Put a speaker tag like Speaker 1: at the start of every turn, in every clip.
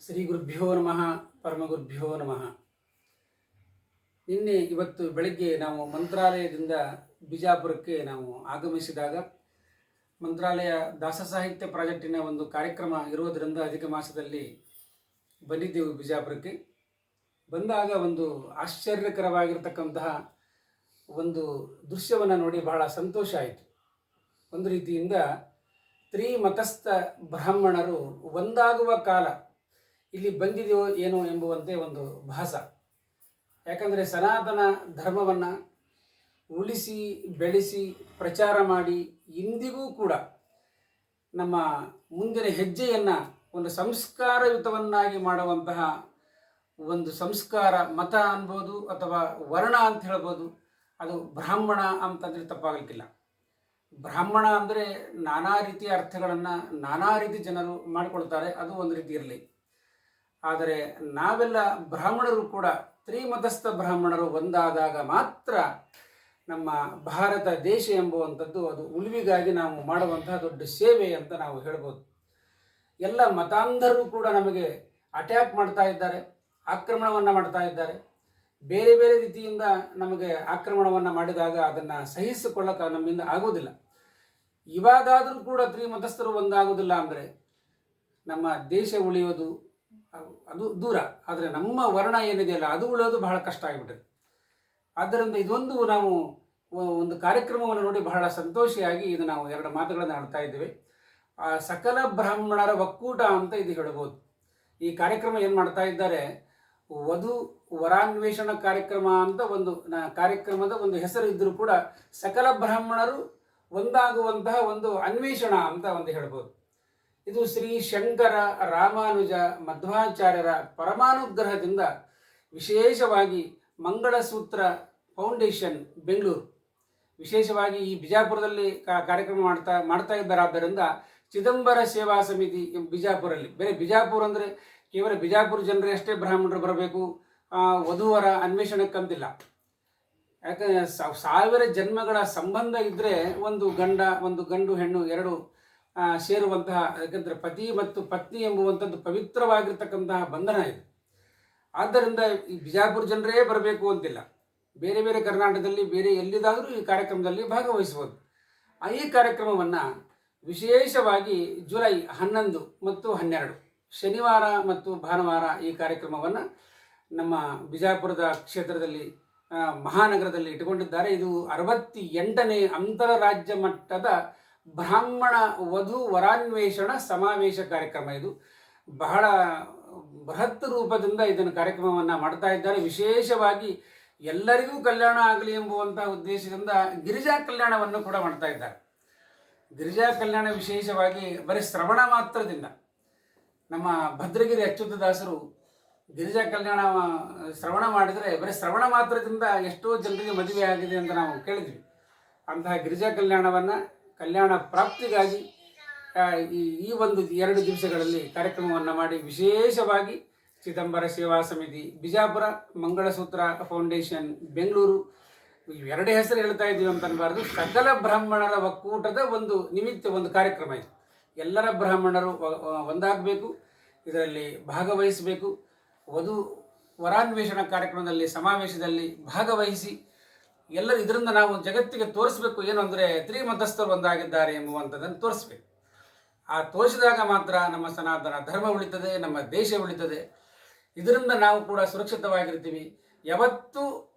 Speaker 1: ಶ್ರೀ ಗುರುಭ್ಯೋ ನಮಃ ಪರಮಗುರುಭ್ಯೋ ನಮಃ. ಇವತ್ತು ಬೆಳಗ್ಗೆ ನಾವು ಮಂತ್ರಾಲಯದಿಂದ ಬಿಜಾಪುರಕ್ಕೆ ನಾವು ಆಗಮಿಸಿದಾಗ ಮಂತ್ರಾಲಯ ದಾಸ ಸಾಹಿತ್ಯ ಪ್ರಾಜೆಕ್ಟಿನ ಒಂದು ಕಾರ್ಯಕ್ರಮ ಇರುವುದರಿಂದ ಅಧಿಕ ಮಾಸದಲ್ಲಿ ಬಂದಿದ್ದೆವು. ಬಿಜಾಪುರಕ್ಕೆ ಬಂದಾಗ ಒಂದು ಆಶ್ಚರ್ಯಕರವಾಗಿರ್ತಕ್ಕಂತಹ ಒಂದು ದೃಶ್ಯವನ್ನು ನೋಡಿ ಬಹಳ ಸಂತೋಷ ಆಯಿತು. ಒಂದು ರೀತಿಯಿಂದ ತ್ರಿಮತಸ್ಥ ಬ್ರಾಹ್ಮಣರು ಒಂದಾಗುವ ಕಾಲ ಇಲ್ಲಿ ಬಂದಿದೆಯೋ ಏನೋ ಎಂಬುವಂತೆ ಒಂದು ಭಾಸ. ಯಾಕಂದರೆ ಸನಾತನ ಧರ್ಮವನ್ನು ಉಳಿಸಿ ಬೆಳೆಸಿ ಪ್ರಚಾರ ಮಾಡಿ ಇಂದಿಗೂ ಕೂಡ ನಮ್ಮ ಮುಂದಿನ ಹೆಜ್ಜೆಯನ್ನು ಒಂದು ಸಂಸ್ಕಾರಯುತವನ್ನಾಗಿ ಮಾಡುವಂತಹ ಒಂದು ಸಂಸ್ಕಾರ ಮತ ಅನ್ಬೋದು ಅಥವಾ ವರ್ಣ ಅಂತ ಹೇಳ್ಬೋದು. ಅದು ಬ್ರಾಹ್ಮಣ ಅಂತಂದರೆ ತಪ್ಪಾಗಲಿಕ್ಕಿಲ್ಲ. ಬ್ರಾಹ್ಮಣ ಅಂದರೆ ನಾನಾ ರೀತಿಯ ಅರ್ಥಗಳನ್ನು ನಾನಾ ರೀತಿ ಜನರು ಮಾಡಿಕೊಳ್ತಾರೆ, ಅದು ಒಂದು ರೀತಿ ಇರಲಿ. ಆದರೆ ನಾವೆಲ್ಲ ಬ್ರಾಹ್ಮಣರು ಕೂಡ ತ್ರಿಮತಸ್ಥ ಬ್ರಾಹ್ಮಣರು ಒಂದಾದಾಗ ಮಾತ್ರ ನಮ್ಮ ಭಾರತ ದೇಶ ಎಂಬುವಂಥದ್ದು ಅದು ಉಳಿವಿಗಾಗಿ ನಾವು ಮಾಡುವಂತಹ ದೊಡ್ಡ ಸೇವೆ ಅಂತ ನಾವು ಹೇಳ್ಬೋದು. ಎಲ್ಲ ಮತಾಂಧರು ಕೂಡ ನಮಗೆ ಅಟ್ಯಾಕ್ ಮಾಡ್ತಾ ಇದ್ದಾರೆ, ಆಕ್ರಮಣವನ್ನು ಮಾಡ್ತಾ ಇದ್ದಾರೆ. ಬೇರೆ ಬೇರೆ ರೀತಿಯಿಂದ ನಮಗೆ ಆಕ್ರಮಣವನ್ನು ಮಾಡಿದಾಗ ಅದನ್ನು ಸಹಿಸಿಕೊಳ್ಳಕ್ಕೆ ನಮ್ಮಿಂದ ಆಗೋದಿಲ್ಲ. ಇವಾಗಾದರೂ ಕೂಡ ತ್ರಿಮತಸ್ಥರು ಒಂದಾಗೋದಿಲ್ಲ ಅಂದರೆ ನಮ್ಮ ದೇಶ ಉಳಿಯೋದು ಅದು ದೂರ, ಆದರೆ ನಮ್ಮ ವರ್ಣ ಏನಿದೆಯಲ್ಲ ಅದು ಉಳಿಯೋದು ಬಹಳ ಕಷ್ಟ ಆಗಿಬಿಟ್ಟಿದೆ. ಆದ್ದರಿಂದ ಇದೊಂದು ನಾವು ಒಂದು ಕಾರ್ಯಕ್ರಮವನ್ನು ನೋಡಿ ಬಹಳ ಸಂತೋಷಿಯಾಗಿ ಇದು ನಾವು ಎರಡು ಮಾತುಗಳನ್ನು ಆಡ್ತಾ ಇದ್ದೇವೆ. ಸಕಲ ಬ್ರಾಹ್ಮಣರ ಒಕ್ಕೂಟ ಅಂತ ಇದು ಹೇಳ್ಬೋದು. ಈ ಕಾರ್ಯಕ್ರಮ ಏನು ಮಾಡ್ತಾ ಇದ್ದಾರೆ, ವಧು ವರಾನ್ವೇಷಣ ಕಾರ್ಯಕ್ರಮ ಅಂತ ಒಂದು ಕಾರ್ಯಕ್ರಮದ ಒಂದು ಹೆಸರು ಇದ್ದರೂ ಕೂಡ ಸಕಲ ಬ್ರಾಹ್ಮಣರು ಒಂದಾಗುವಂತಹ ಒಂದು ಅನ್ವೇಷಣ ಅಂತ ಒಂದು ಹೇಳ್ಬೋದು. ಇದು ಶ್ರೀ ಶಂಕರ ರಾಮಾನುಜ ಮಧ್ವಾಚಾರ್ಯರ ಪರಮಾನುಗ್ರಹದಿಂದ ವಿಶೇಷವಾಗಿ ಮಂಗಳಸೂತ್ರ ಫೌಂಡೇಶನ್ ಬೆಂಗಳೂರು ವಿಶೇಷವಾಗಿ ಈ ಬಿಜಾಪುರದಲ್ಲಿ ಕಾರ್ಯಕ್ರಮ ಮಾಡ್ತಾ ಇದ್ದಾರಾದ್ದರಿಂದ ಚಿದಂಬರ ಸೇವಾ ಸಮಿತಿ ಬಿಜಾಪುರಲ್ಲಿ, ಬೇರೆ ಬಿಜಾಪುರ ಅಂದರೆ ಕೇವಲ ಬಿಜಾಪುರ ಜನರೇ ಅಷ್ಟೇ ಬ್ರಾಹ್ಮಣರು ಬರಬೇಕು, ವಧುವರ ಅನ್ವೇಷಣಕ್ಕಂತಿಲ್ಲ. ಯಾಕಂದರೆ 1000 ಜನ್ಮಗಳ ಸಂಬಂಧ ಇದ್ದರೆ ಒಂದು ಗಂಡು ಹೆಣ್ಣು ಎರಡು ಸೇರುವಂತಹ, ಯಾಕಂದರೆ ಪತಿ ಮತ್ತು ಪತ್ನಿ ಎಂಬುವಂಥದ್ದು ಪವಿತ್ರವಾಗಿರ್ತಕ್ಕಂತಹ ಬಂಧನ ಇದೆ. ಆದ್ದರಿಂದ ಈ ಬಿಜಾಪುರ ಜನರೇ ಬರಬೇಕು ಅಂತಿಲ್ಲ, ಬೇರೆ ಬೇರೆ ಕರ್ನಾಟಕದಲ್ಲಿ ಬೇರೆ ಎಲ್ಲಿದ್ದಾದರೂ ಈ ಕಾರ್ಯಕ್ರಮದಲ್ಲಿ ಭಾಗವಹಿಸ್ಬೋದು. ಈ ಕಾರ್ಯಕ್ರಮವನ್ನು ವಿಶೇಷವಾಗಿ ಜುಲೈ 11 ಮತ್ತು 12 ಶನಿವಾರ ಮತ್ತು ಭಾನುವಾರ ಈ ಕಾರ್ಯಕ್ರಮವನ್ನು ನಮ್ಮ ಬಿಜಾಪುರದ ಕ್ಷೇತ್ರದಲ್ಲಿ ಮಹಾನಗರದಲ್ಲಿ ಇಟ್ಟುಕೊಂಡಿದ್ದಾರೆ. ಇದು 68ನೇ ಅಂತರರಾಜ್ಯ ಮಟ್ಟದ ಬ್ರಾಹ್ಮಣ ವಧು ವರಾನ್ವೇಷಣ ಸಮಾವೇಶ ಕಾರ್ಯಕ್ರಮ. ಇದು ಬಹಳ ಬೃಹತ್ ರೂಪದಿಂದ ಇದನ್ನು ಕಾರ್ಯಕ್ರಮವನ್ನು ಮಾಡ್ತಾ ಇದ್ದಾರೆ. ವಿಶೇಷವಾಗಿ ಎಲ್ಲರಿಗೂ ಕಲ್ಯಾಣ ಆಗಲಿ ಎಂಬುವಂತಹ ಉದ್ದೇಶದಿಂದ ಗಿರಿಜಾ ಕಲ್ಯಾಣವನ್ನು ಕೂಡ ಮಾಡ್ತಾ ಇದ್ದಾರೆ. ಗಿರಿಜಾ ಕಲ್ಯಾಣ ವಿಶೇಷವಾಗಿ ಬರೀ ಶ್ರವಣ ಮಾತ್ರದಿಂದ ನಮ್ಮ ಭದ್ರಗಿರಿ ಅಚ್ಯುತದಾಸರು ಗಿರಿಜಾ ಕಲ್ಯಾಣ ಶ್ರವಣ ಮಾಡಿದರೆ ಬರೀ ಶ್ರವಣ ಮಾತ್ರದಿಂದ ಎಷ್ಟೋ ಜನರಿಗೆ ಮದುವೆ ಆಗಿದೆ ಅಂತ ನಾವು ಕೇಳಿದ್ವಿ. ಅಂತಹ ಗಿರಿಜಾ ಕಲ್ಯಾಣ ಪ್ರಾಪ್ತಿಗಾಗಿ ಈ ಒಂದು 2 ದಿವಸಗಳಲ್ಲಿ ಕಾರ್ಯಕ್ರಮವನ್ನು ಮಾಡಿ ವಿಶೇಷವಾಗಿ ಚಿದಂಬರ ಸೇವಾ ಸಮಿತಿ ಬಿಜಾಪುರ, ಮಂಗಳಸೂತ್ರ ಫೌಂಡೇಶನ್ ಬೆಂಗಳೂರು, ಇವೆರಡೇ ಹೆಸರು ಹೇಳ್ತಾ ಇದ್ದೀವಿ ಅಂತ ಅನ್ಬಾರ್ದು, ಸಕಲ ಬ್ರಾಹ್ಮಣರ ಒಕ್ಕೂಟದ ಒಂದು ನಿಮಿತ್ತ ಒಂದು ಕಾರ್ಯಕ್ರಮ ಇದು. ಎಲ್ಲರ ಬ್ರಾಹ್ಮಣರು ಒಂದಾಗಬೇಕು, ಇದರಲ್ಲಿ ಭಾಗವಹಿಸಬೇಕು. ವಧು ವರಾನ್ವೇಷಣ ಕಾರ್ಯಕ್ರಮದಲ್ಲಿ ಸಮಾವೇಶದಲ್ಲಿ ಭಾಗವಹಿಸಿ ಎಲ್ಲರೂ ಇದರಿಂದ ನಾವು ಜಗತ್ತಿಗೆ ತೋರಿಸ್ಬೇಕು, ಏನು ಅಂದರೆ ತ್ರಿಮತಸ್ಥರು ಒಂದಾಗಿದ್ದಾರೆ ಎಂಬುವಂಥದ್ದನ್ನು ತೋರಿಸ್ಬೇಕು. ಆ ತೋರಿಸಿದಾಗ ಮಾತ್ರ ನಮ್ಮ ಸನಾತನ ಧರ್ಮ ಉಳಿತದೆ, ನಮ್ಮ ದೇಶ ಉಳಿತದೆ. ಇದರಿಂದ ನಾವು ಕೂಡ ಸುರಕ್ಷಿತವಾಗಿರ್ತೀವಿ. ಯಾವತ್ತೂ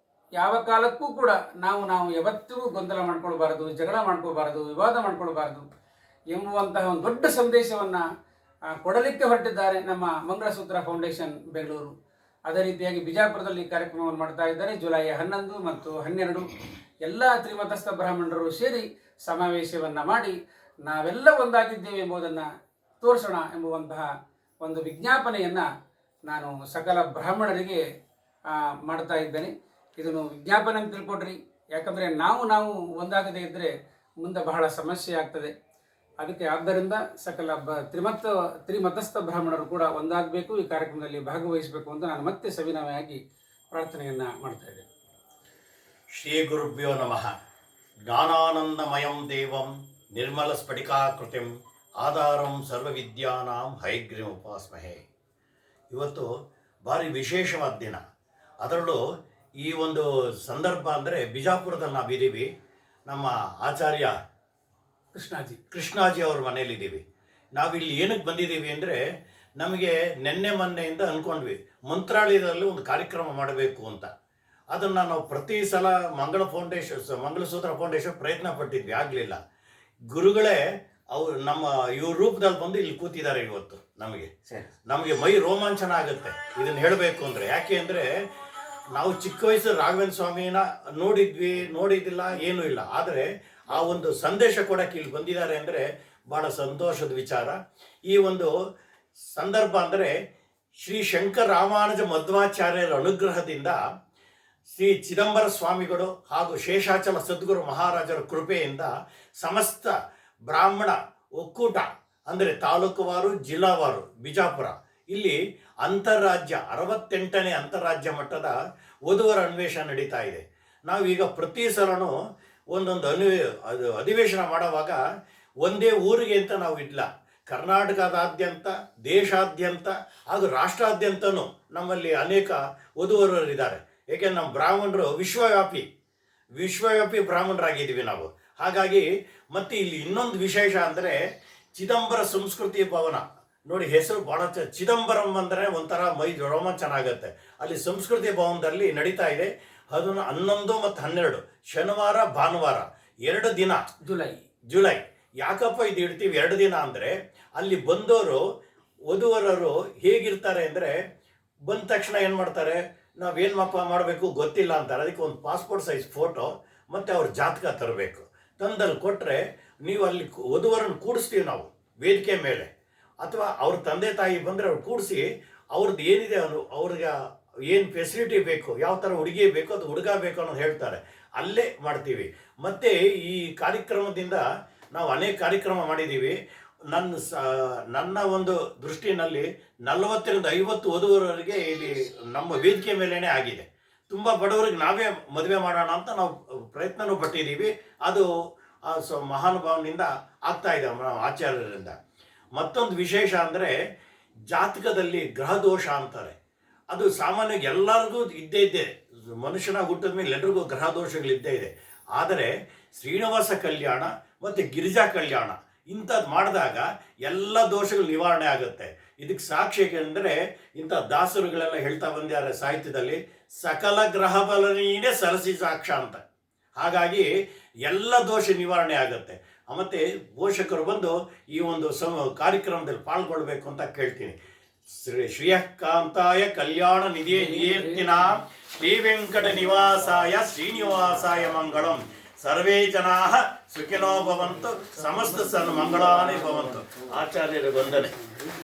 Speaker 1: ಯಾವ ಕಾಲಕ್ಕೂ ಕೂಡ ನಾವು ಯಾವತ್ತೂ ಗೊಂದಲ ಮಾಡ್ಕೊಳ್ಬಾರ್ದು, ಜಗಳ ಮಾಡ್ಕೊಳ್ಬಾರ್ದು, ವಿವಾದ ಮಾಡ್ಕೊಳ್ಬಾರ್ದು ಎಂಬುವಂತಹ ಒಂದು ದೊಡ್ಡ ಸಂದೇಶವನ್ನು ಕೊಡಲಿಕ್ಕೆ ಹೊರಟಿದ್ದಾರೆ ನಮ್ಮ ಮಂಗಳಸೂತ್ರ ಫೌಂಡೇಶನ್ ಬೆಂಗಳೂರು. ಅದೇ ರೀತಿಯಾಗಿ ಬಿಜಾಪುರದಲ್ಲಿ ಕಾರ್ಯಕ್ರಮವನ್ನು ಮಾಡ್ತಾ ಇದ್ದಾರೆ. ಜುಲೈ 11 ಮತ್ತು 12 ಎಲ್ಲ ತ್ರಿಮತಸ್ಥ ಬ್ರಾಹ್ಮಣರು ಸೇರಿ ಸಮಾವೇಶವನ್ನು ಮಾಡಿ ನಾವೆಲ್ಲ ಒಂದಾಗಿದ್ದೇವೆ ಎಂಬುದನ್ನು ತೋರಿಸೋಣ ಎಂಬುವಂತಹ ಒಂದು ವಿಜ್ಞಾಪನೆಯನ್ನು ನಾನು ಸಕಲ ಬ್ರಾಹ್ಮಣರಿಗೆ ಮಾಡ್ತಾ ಇದ್ದೇನೆ. ಇದನ್ನು ವಿಜ್ಞಾಪನೆ ಅಂತ ತಿಳ್ಕೊಡ್ರಿ. ಯಾಕಂದರೆ ನಾವು ಒಂದಾಗದೇ ಇದ್ದರೆ ಮುಂದೆ ಬಹಳ ಸಮಸ್ಯೆ ಆಗ್ತದೆ. ಅದಕ್ಕೆ ಆದ್ದರಿಂದ ಸಕಲ ತ್ರಿಮತಸ್ಥ ಬ್ರಾಹ್ಮಣರು ಕೂಡ ಒಂದಾಗಬೇಕು, ಈ ಕಾರ್ಯಕ್ರಮದಲ್ಲಿ ಭಾಗವಹಿಸಬೇಕು ಅಂತ ನಾನು ಮತ್ತೆ ಸವಿನಯವಾಗಿ ಪ್ರಾರ್ಥನೆಯನ್ನು ಮಾಡ್ತಾ ಇದ್ದೇನೆ.
Speaker 2: ಶ್ರೀ ಗುರುಭ್ಯೋ ನಮಃ. ಜ್ಞಾನಾನಂದಮಯಂ ದೇವಂ ನಿರ್ಮಲ ಸ್ಫಟಿಕಾಕೃತಿಂ ಆಧಾರಂ ಸರ್ವವಿದ್ಯಾನಾಂ ಹಯಗ್ರೀವ ಉಪಾಸ್ಮಹೇ. ಇವತ್ತು ಭಾರಿ ವಿಶೇಷವಾದ ದಿನ. ಅದರಲ್ಲೂ ಈ ಒಂದು ಸಂದರ್ಭ ಅಂದರೆ ಬಿಜಾಪುರದಲ್ಲಿ ನಾವಿದ್ದೀವಿ. ನಮ್ಮ ಆಚಾರ್ಯ ಕೃಷ್ಣಾಜಿ ಅವ್ರ ಮನೇಲಿದ್ದೀವಿ. ನಾವಿಲ್ಲಿ ಏನಕ್ಕೆ ಬಂದಿದ್ದೀವಿ ಅಂದರೆ, ನಮಗೆ ನಿನ್ನೆ ಮೊನ್ನೆಯಿಂದ ಅಂದ್ಕೊಂಡ್ವಿ ಮಂತ್ರಾಲಯದಲ್ಲಿ ಒಂದು ಕಾರ್ಯಕ್ರಮ ಮಾಡಬೇಕು ಅಂತ. ಅದನ್ನು ನಾವು ಪ್ರತಿ ಸಲ ಮಂಗಳಸೂತ್ರ ಫೌಂಡೇಶನ್ ಪ್ರಯತ್ನ ಪಟ್ಟಿದ್ವಿ, ಆಗಲಿಲ್ಲ. ಗುರುಗಳೇ ಅವರು ನಮ್ಮ ಇವ್ರ ರೂಪದಲ್ಲಿ ಬಂದು ಇಲ್ಲಿ ಕೂತಿದ್ದಾರೆ ಇವತ್ತು. ನಮಗೆ ಮೈ ರೋಮಾಂಚನ ಆಗುತ್ತೆ ಇದನ್ನು ಹೇಳಬೇಕು ಅಂದರೆ. ಯಾಕೆ ಅಂದರೆ, ನಾವು ಚಿಕ್ಕ ವಯಸ್ಸು ರಾಘವೇಂದ್ರ ಸ್ವಾಮಿನ ನೋಡಿದ್ದಿಲ್ಲ, ಏನೂ ಇಲ್ಲ. ಆದರೆ ಆ ಒಂದು ಸಂದೇಶ ಕೊಡೋಕ್ಕೆ ಇಲ್ಲಿ ಬಂದಿದ್ದಾರೆ ಅಂದರೆ ಭಾಳ ಸಂತೋಷದ ವಿಚಾರ. ಈ ಒಂದು ಸಂದರ್ಭ ಅಂದರೆ ಶ್ರೀ ಶಂಕರ ರಾಮಾನುಜ ಮಧ್ವಾಚಾರ್ಯರ ಅನುಗ್ರಹದಿಂದ ಶ್ರೀ ಚಿದಂಬರ ಸ್ವಾಮಿಗಳು ಹಾಗೂ ಶೇಷಾಚಲ ಸದ್ಗುರು ಮಹಾರಾಜರ ಕೃಪೆಯಿಂದ ಸಮಸ್ತ ಬ್ರಾಹ್ಮಣ ಒಕ್ಕೂಟ ಅಂದರೆ ತಾಲೂಕುವಾರು ಜಿಲ್ಲಾವಾರು ಬಿಜಾಪುರ ಇಲ್ಲಿ ಅಂತಾರಾಜ್ಯ 68ನೇ ಅಂತಾರಾಜ್ಯ ಮಟ್ಟದ ವಧುವರ ಅನ್ವೇಷಣೆ ನಡೀತಾ ಇದೆ. ನಾವೀಗ ಪ್ರತಿ ಸಲನೂ ಒಂದೊಂದು ಅಧಿವೇಶನ ಮಾಡುವಾಗ ಒಂದೇ ಊರಿಗೆ ಅಂತ ನಾವು ಇಲ್ಲ, ಕರ್ನಾಟಕದಾದ್ಯಂತ, ದೇಶಾದ್ಯಂತ ಹಾಗೂ ರಾಷ್ಟ್ರಾದ್ಯಂತನೂ ನಮ್ಮಲ್ಲಿ ಅನೇಕ ವಧುವರರಿದ್ದಾರೆ. ಏಕೆಂದರೆ ನಮ್ಮ ಬ್ರಾಹ್ಮಣರು ವಿಶ್ವವ್ಯಾಪಿ ಬ್ರಾಹ್ಮಣರಾಗಿದ್ದೀವಿ ನಾವು. ಹಾಗಾಗಿ ಮತ್ತು ಇಲ್ಲಿ ಇನ್ನೊಂದು ವಿಶೇಷ ಅಂದರೆ ಚಿದಂಬರ ಸಂಸ್ಕೃತಿ ಭವನ ನೋಡಿ, ಹೆಸರು ಭಾಳ ಚಿದಂಬರಂ ಅಂದರೆ ಒಂಥರ ಮೈ ರೋಮಾಂಚನ ಆಗುತ್ತೆ. ಅಲ್ಲಿ ಸಂಸ್ಕೃತಿ ಭವನದಲ್ಲಿ ನಡೀತಾ ಇದೆ. 11 ಮತ್ತು 12 ಶನಿವಾರ ಭಾನುವಾರ 2 ದಿನ ಜುಲೈ. ಯಾಕಪ್ಪ ಇದು ಇಡ್ತೀವಿ 2 ದಿನ ಅಂದರೆ, ಅಲ್ಲಿ ಬಂದವರು ವಧುವರರು ಹೇಗಿರ್ತಾರೆ ಅಂದರೆ, ಬಂದ ತಕ್ಷಣ ಏನು ಮಾಡ್ತಾರೆ, ನಾವೇನು ಮಾಡಬೇಕು ಗೊತ್ತಿಲ್ಲ ಅಂತಾರೆ. ಅದಕ್ಕೆ ಒಂದು ಪಾಸ್ಪೋರ್ಟ್ ಸೈಜ್ ಫೋಟೋ ಮತ್ತು ಅವ್ರ ಜಾತಕ ತರಬೇಕು. ತಂದಲ್ಲಿ ಕೊಟ್ಟರೆ ನೀವು ಅಲ್ಲಿ ವಧುವರನ್ನು ಕೂಡಿಸ್ತೀವಿ ನಾವು ವೇದಿಕೆ ಮೇಲೆ, ಅಥವಾ ಅವ್ರ ತಂದೆ ತಾಯಿ ಬಂದರೆ ಅವ್ರು ಕೂಡಿಸಿ ಅವ್ರದ್ದು ಏನಿದೆ ಅವ್ರಿಗೆ ಏನು ಫೆಸಿಲಿಟಿ ಬೇಕು, ಯಾವ ಥರ ಹುಡುಗಿ ಬೇಕು, ಅದು ಹುಡುಗ ಬೇಕು ಅನ್ನೋದು ಹೇಳ್ತಾರೆ, ಅಲ್ಲೇ ಮಾಡ್ತೀವಿ. ಮತ್ತು ಈ ಕಾರ್ಯಕ್ರಮದಿಂದ ನಾವು ಅನೇಕ ಕಾರ್ಯಕ್ರಮ ಮಾಡಿದ್ದೀವಿ. ನನ್ನ ಒಂದು ದೃಷ್ಟಿನಲ್ಲಿ 40ರಿಂದ 50 ವಧುವರರಿಗೆ ಇಲ್ಲಿ ನಮ್ಮ ವೇದಿಕೆ ಮೇಲೇ ಆಗಿದೆ. ತುಂಬ ಬಡವರಿಗೆ ನಾವೇ ಮದುವೆ ಮಾಡೋಣ ಅಂತ ನಾವು ಪ್ರಯತ್ನನೂ ಪಟ್ಟಿದ್ದೀವಿ. ಅದು ಮಹಾನುಭಾವನಿಂದ ಆಗ್ತಾ ಇದೆ ನಮ್ಮ ಆಚಾರ್ಯರಿಂದ. ಮತ್ತೊಂದು ವಿಶೇಷ ಅಂದರೆ, ಜಾತಕದಲ್ಲಿ ಗ್ರಹದೋಷ ಅಂತಾರೆ. ಅದು ಸಾಮಾನ್ಯವಾಗಿ ಎಲ್ಲರಿಗೂ ಇದ್ದೇ ಮನುಷ್ಯನ ಹುಟ್ಟಿದ ಮೇಲೆ ಎಲ್ಲರಿಗೂ ಗ್ರಹದೋಷಗಳಿದ್ದೇ ಇದೆ. ಆದರೆ ಶ್ರೀನಿವಾಸ ಕಲ್ಯಾಣ ಮತ್ತು ಗಿರಿಜಾ ಕಲ್ಯಾಣ ಇಂಥದ್ದು ಮಾಡಿದಾಗ ಎಲ್ಲ ದೋಷಗಳು ನಿವಾರಣೆ ಆಗುತ್ತೆ. ಇದಕ್ಕೆ ಸಾಕ್ಷಿ ಏಕೆಂದರೆ, ಇಂಥ ದಾಸರುಗಳೆಲ್ಲ ಹೇಳ್ತಾ ಬಂದಿದ್ದಾರೆ ಸಾಹಿತ್ಯದಲ್ಲಿ, ಸಕಲ ಗ್ರಹ ಬಲನೀನೇ ಸರಸಿ ಸಾಕ್ಷ ಅಂತ. ಹಾಗಾಗಿ ಎಲ್ಲ ದೋಷ ನಿವಾರಣೆ ಆಗುತ್ತೆ. ಮತ್ತು ಪೋಷಕರು ಬಂದು ಈ ಒಂದು ಕಾರ್ಯಕ್ರಮದಲ್ಲಿ ಪಾಲ್ಗೊಳ್ಬೇಕು ಅಂತ ಕೇಳ್ತೀನಿ. ಶ್ರೀಯಕಾಂತಾಯ ಕಲ್ಯಾಣ ನಿಧಿರ್ತಿನ ಶ್ರೀ ವೆಂಕಟ ನಿವಾಸಾಯ ಶ್ರೀನಿವಾಸಾಯ ಮಂಗಳಂ. ಸರ್ವೇ ಜನಾ ಸುಖಿನೋ ಭವಂತು, ಸಮಸ್ತ ಸನ್ಮಂಗಳಾನಿ ಭವಂತು. ಆಚಾರ್ಯರ ವಂದನೆ.